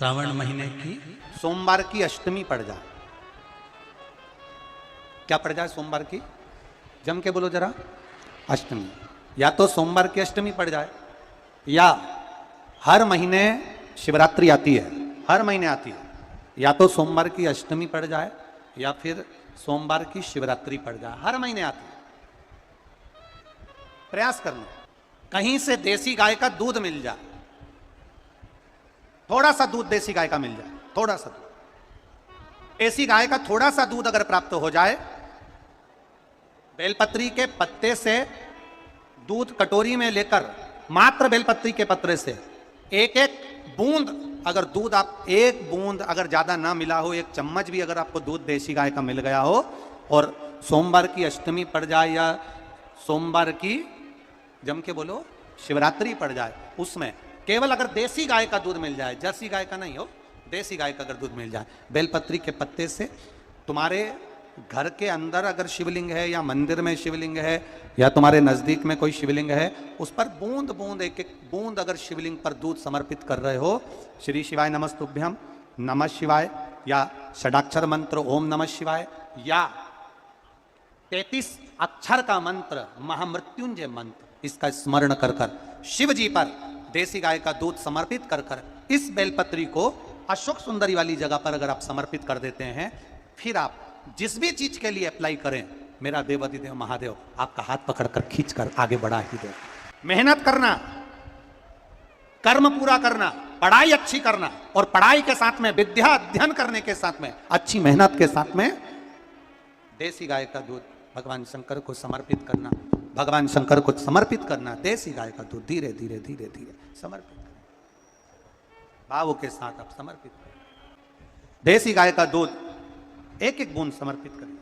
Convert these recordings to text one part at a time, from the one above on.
श्रावण महीने की सोमवार की अष्टमी पड़ जाए। क्या पड़ जाए सोमवार की? जम के बोलो जरा। अष्टमी। या तो सोमवार की अष्टमी पड़ जाए, या हर महीने शिवरात्रि आती है, हर महीने आती है। या तो सोमवार की अष्टमी पड़ जाए या फिर सोमवार की शिवरात्रि पड़ जाए, हर महीने आती है। प्रयास करना कहीं से देसी गाय का दूध मिल जाए, थोड़ा सा दूध देसी गाय का मिल जाए, थोड़ा सा दूध देसी गाय का थोड़ा सा दूध अगर प्राप्त हो जाए, बेलपत्री के पत्ते से दूध कटोरी में लेकर, मात्र बेलपत्री के पत्ते से एक एक बूंद अगर दूध, आप एक बूंद अगर ज्यादा ना मिला हो, एक चम्मच भी अगर आपको दूध देसी गाय का मिल गया हो, और सोमवार की अष्टमी पड़ जाए या सोमवार की, जम के बोलो, शिवरात्रि पड़ जाए, उसमें केवल अगर देसी गाय का दूध मिल जाए, जर्सी गाय का नहीं हो, देसी गाय का अगर दूध मिल जाए, बेलपत्री के पत्ते से, तुम्हारे घर के अंदर अगर शिवलिंग है या मंदिर में शिवलिंग है या तुम्हारे नजदीक में कोई शिवलिंग है, उस पर बूंद बूंद, एक एक बूंद अगर शिवलिंग पर दूध समर्पित कर रहे हो, श्री शिवाय नमस्तुभ्यम, नमः शिवाय, या षडाक्षर मंत्र ओम नमः शिवाय, या 33 अक्षर का मंत्र महामृत्युंजय मंत्र, इसका स्मरण कर कर शिव जी पर देसी गाय का दूध समर्पित कर कर इस बेलपत्री को अशोक सुंदरी वाली जगह पर अगर आप समर्पित कर देते हैं, फिर आप जिस भी चीज के लिए अप्लाई करें, मेरा देवाधिदेव महादेव आपका हाथ पकड़कर खींचकर आगे बढ़ा ही दे। मेहनत करना, कर्म पूरा करना, पढ़ाई अच्छी करना, और पढ़ाई के साथ में विद्या अध्ययन करने के साथ में अच्छी मेहनत के साथ में देसी गाय का दूध भगवान शंकर को समर्पित करना, भगवान शंकर को समर्पित करना, देसी गाय का दूध धीरे धीरे धीरे धीरे समर्पित करना, भावों के साथ आप समर्पित करें। देसी गाय का दूध एक एक बूंद समर्पित करें,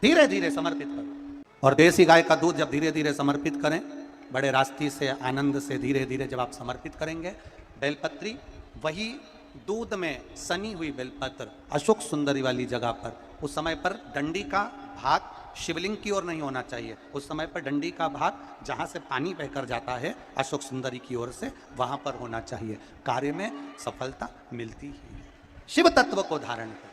धीरे धीरे समर्पित करें। और देसी गाय का दूध जब धीरे धीरे समर्पित करें, बड़े रास्ते से, आनंद से धीरे धीरे जब आप समर्पित करेंगे, बेलपत्री वही दूध में सनी हुई बेलपत्र अशोक सुंदरी वाली जगह पर, उस समय पर डंडी का भाग शिवलिंग की ओर नहीं होना चाहिए, उस समय पर डंडी का भाग जहां से पानी बहकर जाता है अशोक सुंदरी की ओर से, वहां पर होना चाहिए। कार्य में सफलता मिलती ही। शिव तत्व को धारण कर।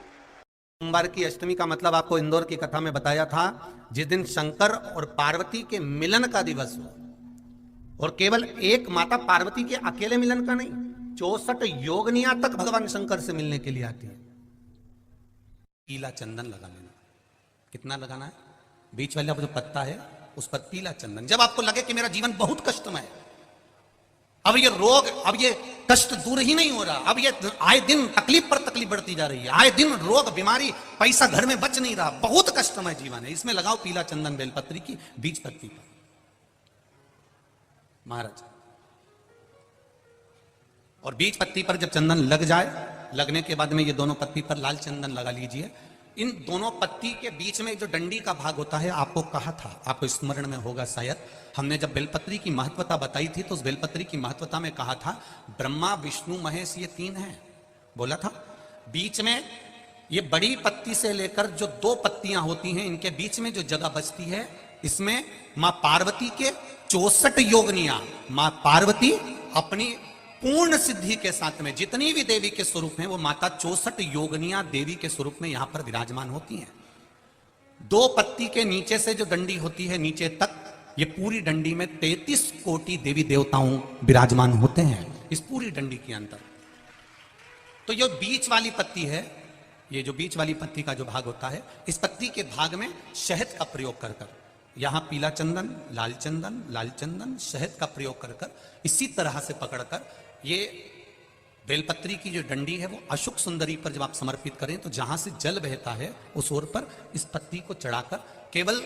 सोमवार की अष्टमी का मतलब आपको इंदौर की कथा में बताया था, जिस दिन शंकर और पार्वती के मिलन का दिवस हो, और केवल एक माता पार्वती के अकेले मिलन का नहीं, 64 योगनिया तक भगवान शंकर से मिलने के लिए आती है। पीला चंदन लगा लेना। कितना लगाना है? बीच वाला जो पत्ता है उस पर पीला चंदन। जब आपको लगे कि मेरा जीवन बहुत कष्टमय है, अब ये रोग, अब ये कष्ट दूर ही नहीं हो रहा, अब ये आए दिन तकलीफ पर तकलीफ बढ़ती जा रही है, आए दिन रोग, बीमारी, पैसा घर में बच नहीं रहा, बहुत कष्टमय जीवन है, इसमें लगाओ पीला चंदन बेलपत्री की बीज पत्ती पर। महाराज, और बीज पत्ती पर जब चंदन लग जाए, लगने के बाद में ये दोनों पत्ती पर लाल चंदन लगा लीजिए। इन दोनों पत्ती के बीच में जो डंडी का भाग होता है, आपको कहा था, आपको स्मरण में होगा शायद, हमने जब बेलपत्री की महत्वता बताई थी तो उस बेलपत्री की महत्वता में कहा था ब्रह्मा विष्णु महेश ये 3 हैं, बोला था। बीच में ये बड़ी पत्ती से लेकर जो 2 पत्तियां होती हैं, इनके बीच में जो जगह बचती है, इसमें मां पार्वती के 64 योगनियां, मां पार्वती अपनी पूर्ण सिद्धि के साथ में जितनी भी देवी के स्वरूप हैं, वो माता 64 योगनियां देवी के स्वरूप में यहां पर विराजमान होती हैं। 2 पत्ती के नीचे से जो डंडी होती है नीचे तक, ये पूरी डंडी में 33 कोटि देवी देवताओं विराजमान होते हैं इस पूरी डंडी के अंदर। तो ये बीच वाली पत्ती है, ये जो बीच वाली पत्ती का जो भाग होता है, इस पत्ती के भाग में शहद का प्रयोग कर कर, यहां पीला चंदन, लाल चंदन, लाल चंदन, शहद का प्रयोग कर कर, इसी तरह से पकड़कर ये बेलपत्री की जो डंडी है वो अशोक सुंदरी पर जब आप समर्पित करें, तो जहां से जल बहता है उस ओर पर इस पत्ती को चढ़ाकर केवल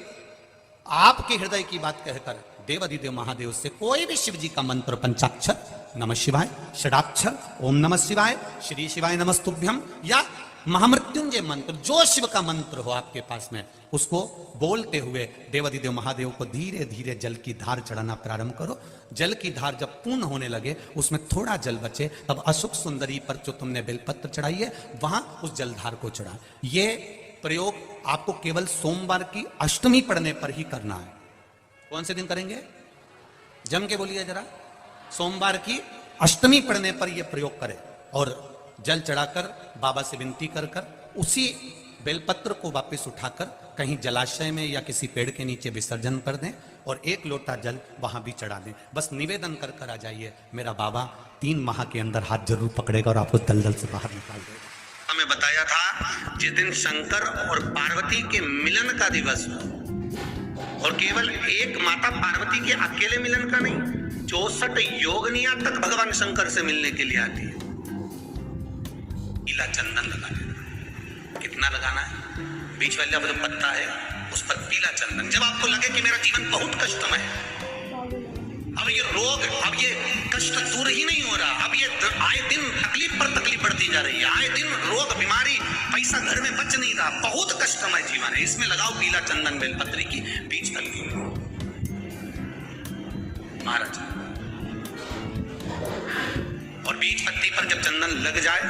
आपके हृदय की बात कहकर देवाधिदेव महादेव से कोई भी शिव जी का मंत्र, पंचाक्षर नमः शिवाय, षडाक्षर ओम नमः शिवाय, श्री शिवाय नमस्तुभ्यम, या महामृत्युंजय मंत्र, जो शिव का मंत्र हो आपके पास में, उसको बोलते हुए देवाधिदेव महादेव को धीरे धीरे जल की धार चढ़ाना प्रारंभ करो। जल की धार जब पूर्ण होने लगे, उसमें थोड़ा जल बचे, तब अशोक सुंदरी पर जो तुमने बेलपत्र चढ़ाई है, वहां उस जलधार को चढ़ा। ये प्रयोग आपको केवल सोमवार की अष्टमी पढ़ने पर ही करना है। कौन से दिन करेंगे? जम के बोलिए जरा। सोमवार की अष्टमी पढ़ने पर यह प्रयोग करें। और जल चढ़ाकर बाबा से विनती कर कर उसी बेलपत्र को वापस उठाकर कहीं जलाशय में या किसी पेड़ के नीचे विसर्जन कर दें और एक लोटा जल वहां भी चढ़ा दें। बस निवेदन कर कर आ जाइए, मेरा बाबा 3 माह के अंदर हाथ जरूर पकड़ेगा और आपको दलदल से बाहर निकाल देगा। हमें बताया था जिस दिन शंकर और पार्वती के मिलन का दिवस हो, और केवल एक माता पार्वती के अकेले मिलन का नहीं, 64 योगनियां तक भगवान शंकर से मिलने के लिए आती है। पीला चंदन लगा देना। कितना लगाना है? बीच वाला जो पत्ता है उस पर पीला चंदन। जब आपको लगे कि मेरा जीवन बहुत कष्टमय है, अब ये रोग, अब ये कष्ट दूर ही नहीं हो रहा, अब ये आए दिन तकलीफ पर तकलीफ बढ़ती जा रही है, आए दिन रोग बीमारी, पैसा घर में बच नहीं रहा, बहुत कष्टमय जीवन है, इसमें लगाओ पीला चंदन बेलपत्री की बीज कलगी महाराज। और बीज पत्ती पर जब चंदन लग जाए,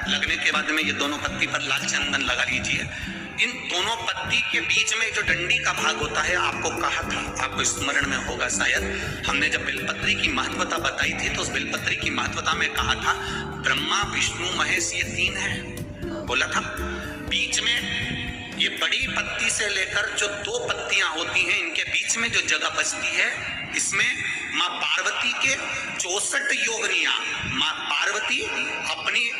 लगने के बाद में ये दोनों पत्ती पर लाल चंदन लगा लीजिए। इन दोनों पत्ती के बीच में जो डंडी का भाग होता है, आपको कहा था, आपको स्मरण में होगा शायद, हमने जब बेलपत्री की महत्वता बताई थी तो उस बेलपत्री की महत्वता में कहा था ब्रह्मा विष्णु महेश ये 3 है, बोला था। बीच में ये बड़ी पत्ती से लेकर जो 2 पत्तियां होती हैं, इनके बीच में जो जगह बचती है, इसमें माँ पार्वती के 64 योगनियां, माँ पार्वती अपनी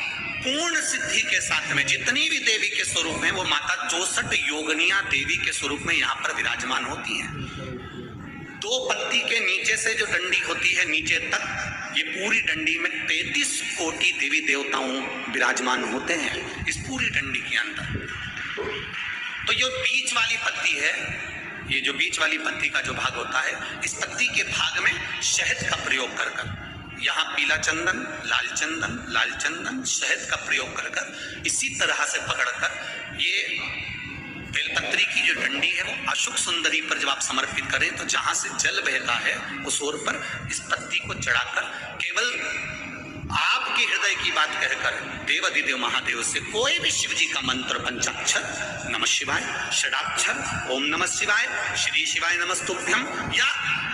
पूर्ण सिद्धि के साथ में जितनी भी देवी के स्वरूप में, वो माता 64 योगनियां देवी के स्वरूप में यहाँ पर विराजमान होती हैं। 2 पत्ती के नीचे से जो डंडी होती है नीचे तक, ये पूरी डंडी में 33 कोटि देवी देवताओं विराजमान होते हैं इस पूरी डंडी के अंदर। तो ये बीच वाली पत्ती है, ये जो बीच वाली पत्ती का जो भाग होता है, इस पत्ती के भाग में शहद का प्रयोग कर कर, यहाँ पीला चंदन, लाल चंदन, शहद का प्रयोग कर कर, इसी तरह से पकड़कर ये बेलपत्री की जो डंडी है वो अशोक सुंदरी पर जब आप समर्पित करें तो जहां से जल बहता है उस ओर पर इस पत्ती को चढ़ाकर केवल आपके हृदय की बात कहकर देवाधिदेव महादेव से कोई भी शिव जी का मंत्र, पंचाक्षर, नमः शिवाय, षडाक्षर, ओम नमः शिवाय, श्री शिवाय नमस्तुभ्यम, या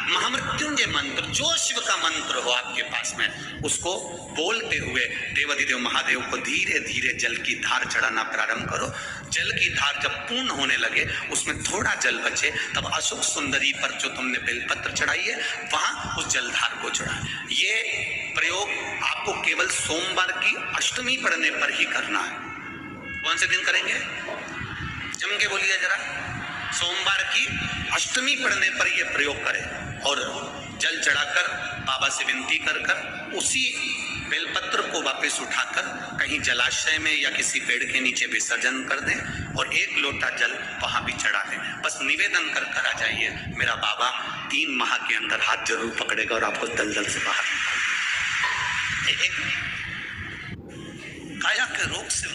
महामृत्युंजय मंत्र, जो शिव का मंत्र हो आपके पास में, उसको बोलते हुए देवाधिदेव महादेव को धीरे धीरे जल की धार चढ़ाना प्रारंभ करो। जल की धार जब पूर्ण होने लगे, उसमें थोड़ा जल बचे, तब अशोक सुंदरी पर जो तुमने बेलपत्र चढ़ाई है वहां उस जलधार को चढ़ा। ये प्रयोग आपको केवल सोमवार की अष्टमी पढ़ने पर ही करना है। कौन से दिन करेंगे? जम के बोलिए जरा। सोमवार की अष्टमी पढ़ने पर यह प्रयोग करें और जल चढ़ाकर बाबा से विनती कर कर उसी बेलपत्र को वापस उठाकर कहीं जलाशय में या किसी पेड़ के नीचे विसर्जन कर दें और एक लोटा जल वहां भी चढ़ा दें। बस निवेदन कर कर आ जाइए, मेरा बाबा 3 माह के अंदर हाथ जरूर पकड़ेगा और आपको दलदल से बाहर निकालेगा। काया के रोग से